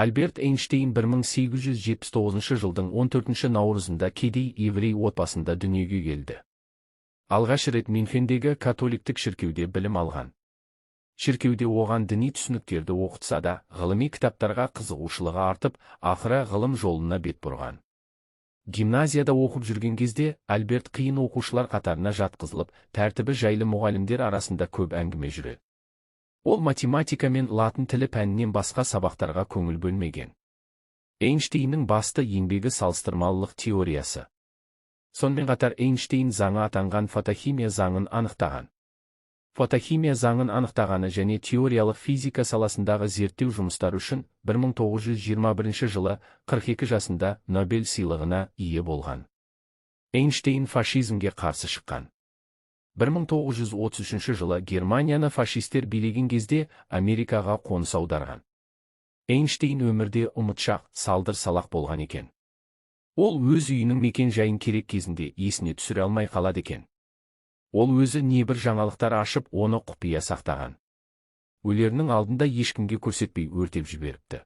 Альберт Эйнштейн 1879 жылдың 14 наурызында кедей еврей отбасында дүниеге келді. Алғаш рет Мюнхендегі католиктік шіркеуде білім алған. Шіркеуде оған діни түсініктерді оқытса да, ғылыми кітаптарға қызығушылығы артып, ақыры ғылым жолына бет бұрған. Гимназияда оқып жүрген кезде, Альберт қиын оқушылар қатарына жатқызылып, тәртібі жайлы мұғалімдер арасында көп әңгіме жүреді. Ол математика мен латын тілі пәнінен басқа сабақтарға көңіл бөлмеген. Эйнштейннің басты еңбегі салыстырмалылық теориясы. Сонымен қатар Эйнштейн заңы атанған фотохимия заңын анықтаған. Фотохимия заңын анықтағаны және теориялық физика саласындағы зерттеу жұмыстары үшін 1921 жылы 42 жасында Нобель сыйлығына ие болған. Эйнштейн фашизмге қарсы шыққан. 1933 жылы Германияны фашистер билеген кезде Америкаға қоныс аударған. Эйнштейн өмірде ұмытшақ, салдыр-салақ болған екен. Ол өз үйінің мекен жайын керек кезінде есіне түсіре алмай қалады екен. Ол өзі небір жаңалықтар ашып, оны құпия сақтаған. Өлерінің алдында ешкімге көрсетпей өртеп жіберіпті.